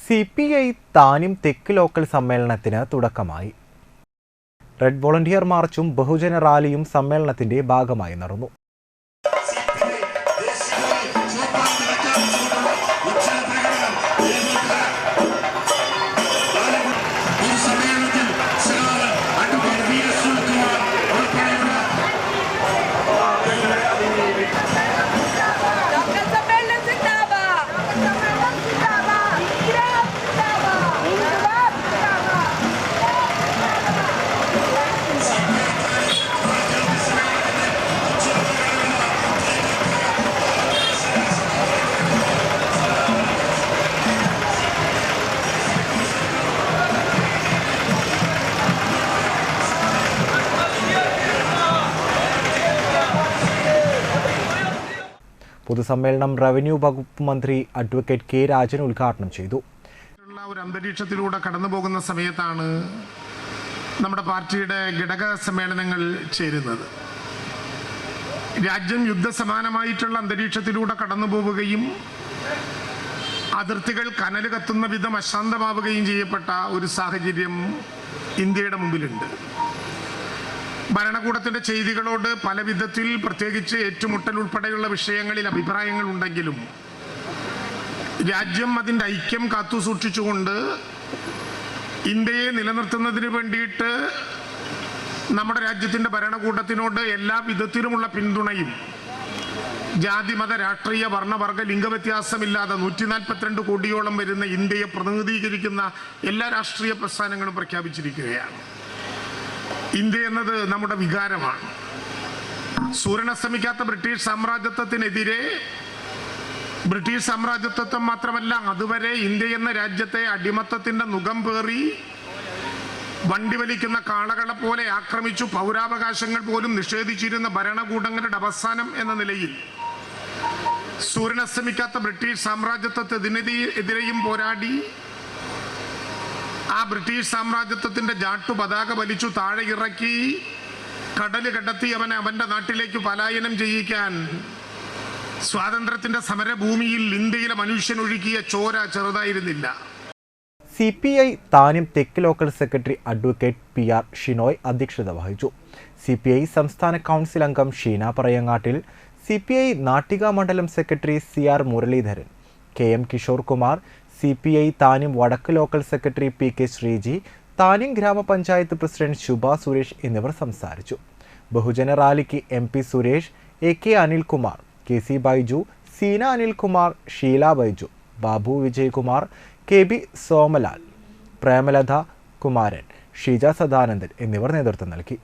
CPI Thanyam തെക്ക് local സമ്മേളനത്തിന് തുടക്കമായി. റെഡ് വോളണ്ടിയർ മാർച്ചും ബഹുജന റാലിയും സമ്മേളനത്തിന്റെ ഭാഗമായി നടന്നു. പൊതുസമ്മേളനം റവന്യൂ വകുപ്പ് മന്ത്രി അഡ്വക്കേറ്റ് കെ രാജൻ ഉദ്ഘാടനം ചെയ്തു. ഒരു അന്തരീക്ഷത്തിലൂടെ കടന്നുപോകുന്ന സമയത്താണ് നമ്മുടെ പാർട്ടിയുടെ ഘടക സമ്മേളനങ്ങൾ ചേരുന്നത്. രാജ്യം യുദ്ധസമാനമായിട്ടുള്ള അന്തരീക്ഷത്തിലൂടെ കടന്നുപോവുകയും അതിർത്തികൾ കനൽ കത്തുന്ന വിധം അശാന്തമാവുകയും ചെയ്യപ്പെട്ട ഒരു സാഹചര്യം ഇന്ത്യയുടെ മുമ്പിലുണ്ട്. ഭരണകൂടത്തിന്റെ ചെയ്തികളോട് പല വിധത്തിൽ പ്രത്യേകിച്ച് ഏറ്റുമുട്ടൽ ഉൾപ്പെടെയുള്ള വിഷയങ്ങളിൽ അഭിപ്രായങ്ങൾ ഉണ്ടെങ്കിലും രാജ്യം അതിൻ്റെ ഐക്യം കാത്തുസൂക്ഷിച്ചുകൊണ്ട് ഇന്ത്യയെ നിലനിർത്തുന്നതിന് വേണ്ടിയിട്ട് നമ്മുടെ രാജ്യത്തിൻ്റെ ഭരണകൂടത്തിനോട് എല്ലാ വിധത്തിലുമുള്ള പിന്തുണയും ജാതി മത രാഷ്ട്രീയ വർണ്ണവർഗ ലിംഗവ്യത്യാസമില്ലാതെ 142 കോടിയോളം വരുന്ന ഇന്ത്യയെ പ്രതിനിധീകരിക്കുന്ന എല്ലാ രാഷ്ട്രീയ പ്രസ്ഥാനങ്ങളും പ്രഖ്യാപിച്ചിരിക്കുകയാണ്. ഇന്ത്യ എന്നത് നമ്മുടെ വികാരമാണ്. സൂര്യനസ്തമിക്കാത്ത ബ്രിട്ടീഷ് സാമ്രാജ്യത്വത്തിനെതിരെ ബ്രിട്ടീഷ് സാമ്രാജ്യത്വം മാത്രമല്ല, അതുവരെ ഇന്ത്യ എന്ന രാജ്യത്തെ അടിമത്തത്തിന്റെ മുഖം പേറി വണ്ടി വലിക്കുന്ന കാളകളെ പോലെ ആക്രമിച്ചു പൗരാവകാശങ്ങൾ പോലും നിഷേധിച്ചിരുന്ന ഭരണകൂടങ്ങളുടെ അവസാനം എന്ന നിലയിൽ സൂര്യനസ്തമിക്കാത്ത ബ്രിട്ടീഷ് സാമ്രാജ്യത്വത്തിനെതിരെയും പോരാടി ആ ബ്രിട്ടീഷ് സാമ്രാജ്യത്വത്തിന്റെ ജാട്ടു പതാക വലിച്ചു താഴെ ഇറക്കി കടല് കടത്തി അവന്റെ നാട്ടിലേക്ക് പലായനം ചെയ്യിക്കാൻ സ്വാതന്ത്ര്യത്തിന്റെ സമരഭൂമിയിൽ ഇന്ത്യയിലെ മനുഷ്യനൊഴുകിയ ചോര ചെറുതായിരുന്നില്ല. CPI താന്യം തെക്ക് local secretary advocate PR Shinoy അധ്യക്ഷത വഹിച്ചു. CPI സംസ്ഥാന കൗൺസിൽ അംഗം ഷീന പറയങ്ങാട്ടിൽ, CPI നാട്ടിക മണ്ഡലം secretary CR Muraleedharan, KM Kishore Kumar, CPI Thanyam വടക്ക് local secretary PK Sreeji, Thanyam ഗ്രാമപഞ്ചായത്ത് പ്രസിഡന്റ് ശുഭ സുരേഷ് എന്നിവർ സംസാരിച്ചു. ബഹുജന റാലിക്ക് MP Suresh, AK Anilkumar, KC Baiju, Seena Anilkumar, Sheela Baiju, Babu Vijayakumar, KB സോമലാൽ, Premalatha Kumaran, Sheeja Sadanandan എന്നിവർ നേതൃത്വം നൽകി.